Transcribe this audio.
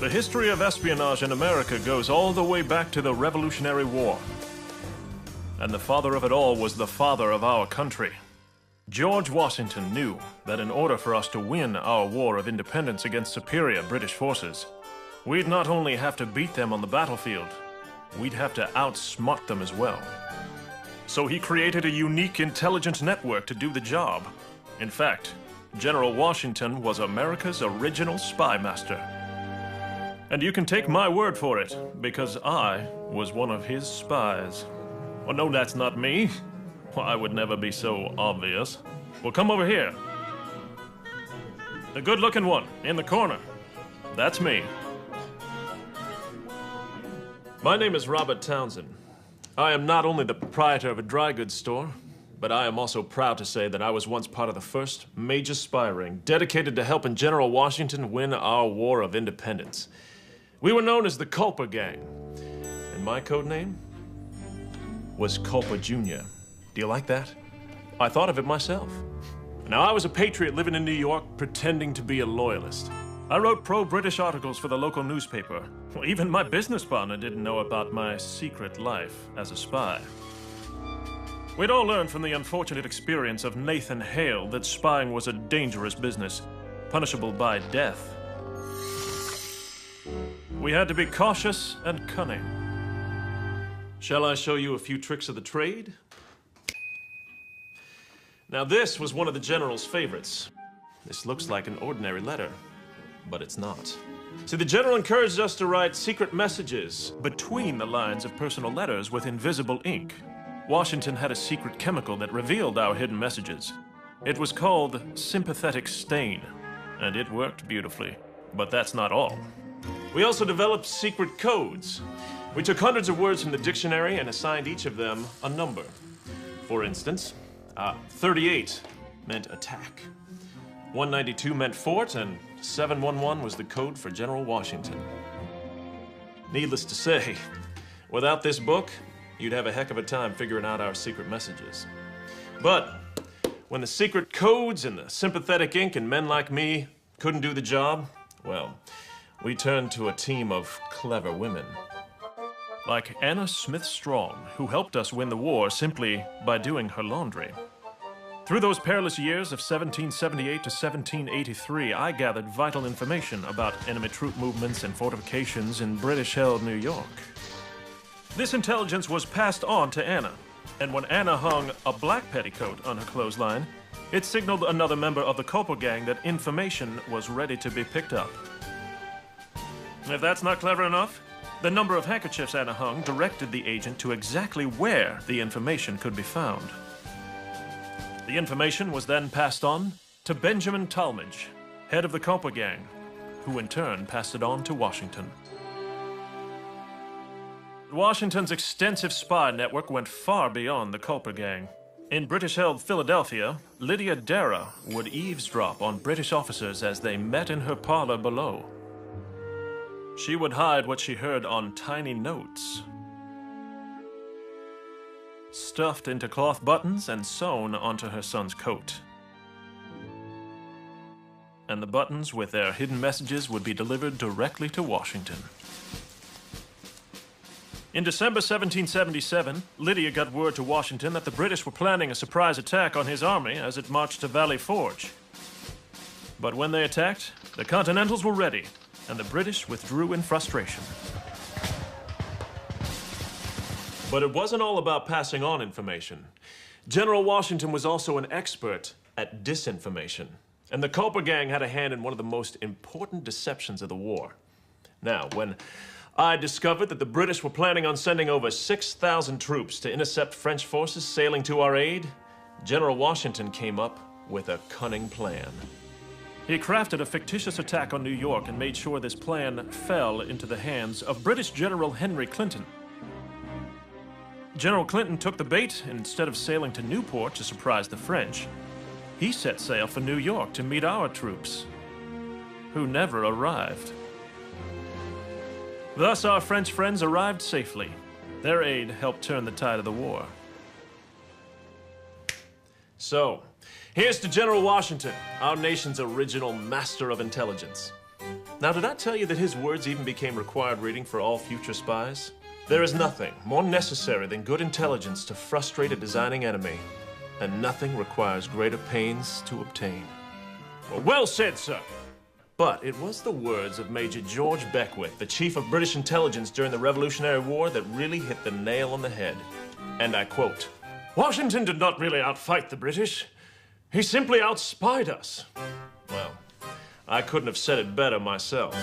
The history of espionage in America goes all the way back to the Revolutionary War. And the father of it all was the father of our country. George Washington knew that in order for us to win our war of independence against superior British forces, we'd not only have to beat them on the battlefield, we'd have to outsmart them as well. So he created a unique intelligence network to do the job. In fact, General Washington was America's original Spymaster. And you can take my word for it, because I was one of his spies. Well, no, that's not me. Well, I would never be so obvious. Well, come over here. The good-looking one, in the corner. That's me. My name is Robert Townsend. I am not only the proprietor of a dry goods store, but I am also proud to say that I was once part of the first major spy ring dedicated to helping General Washington win our war of independence. We were known as the Culper Gang, and my code name was Culper Jr. Do you like that? I thought of it myself. Now, I was a patriot living in New York, pretending to be a loyalist. I wrote pro-British articles for the local newspaper. Well, even my business partner didn't know about my secret life as a spy. We'd all learned from the unfortunate experience of Nathan Hale that spying was a dangerous business, punishable by death. We had to be cautious and cunning. Shall I show you a few tricks of the trade? Now, this was one of the general's favorites. This looks like an ordinary letter, but it's not. See, the general encouraged us to write secret messages between the lines of personal letters with invisible ink. Washington had a secret chemical that revealed our hidden messages. It was called sympathetic stain, and it worked beautifully. But that's not all. We also developed secret codes. We took hundreds of words from the dictionary and assigned each of them a number. For instance, 38 meant attack, 192 meant fort, and 711 was the code for General Washington. Needless to say, without this book, you'd have a heck of a time figuring out our secret messages. But when the secret codes and the sympathetic ink and men like me couldn't do the job, well, we turned to a team of clever women. Like Anna Smith Strong, who helped us win the war simply by doing her laundry. Through those perilous years of 1778 to 1783, I gathered vital information about enemy troop movements and fortifications in British-held New York. This intelligence was passed on to Anna, and when Anna hung a black petticoat on her clothesline, it signaled another member of the Culper Gang that information was ready to be picked up. If that's not clever enough, the number of handkerchiefs Anna hung directed the agent to exactly where the information could be found. The information was then passed on to Benjamin Talmadge, head of the Culper Gang, who in turn passed it on to Washington. Washington's extensive spy network went far beyond the Culper Gang. In British-held Philadelphia, Lydia Dara would eavesdrop on British officers as they met in her parlor below. She would hide what she heard on tiny notes, stuffed into cloth buttons and sewn onto her son's coat. And the buttons with their hidden messages would be delivered directly to Washington. In December 1777, Lydia got word to Washington that the British were planning a surprise attack on his army as it marched to Valley Forge. But when they attacked, the Continentals were ready, and the British withdrew in frustration. But it wasn't all about passing on information. General Washington was also an expert at disinformation, and the Culper Gang had a hand in one of the most important deceptions of the war. Now, when I discovered that the British were planning on sending over 6,000 troops to intercept French forces sailing to our aid, General Washington came up with a cunning plan. He crafted a fictitious attack on New York and made sure this plan fell into the hands of British General Henry Clinton. General Clinton took the bait, and instead of sailing to Newport to surprise the French, he set sail for New York to meet our troops, who never arrived. Thus, our French friends arrived safely. Their aid helped turn the tide of the war. So, here's to General Washington, our nation's original master of intelligence. Now, did I tell you that his words even became required reading for all future spies? There is nothing more necessary than good intelligence to frustrate a designing enemy, and nothing requires greater pains to obtain. Well said, sir. But it was the words of Major George Beckwith, the chief of British intelligence during the Revolutionary War, that really hit the nail on the head. And I quote, "Washington did not really outfight the British. He simply outspied us." Well, I couldn't have said it better myself.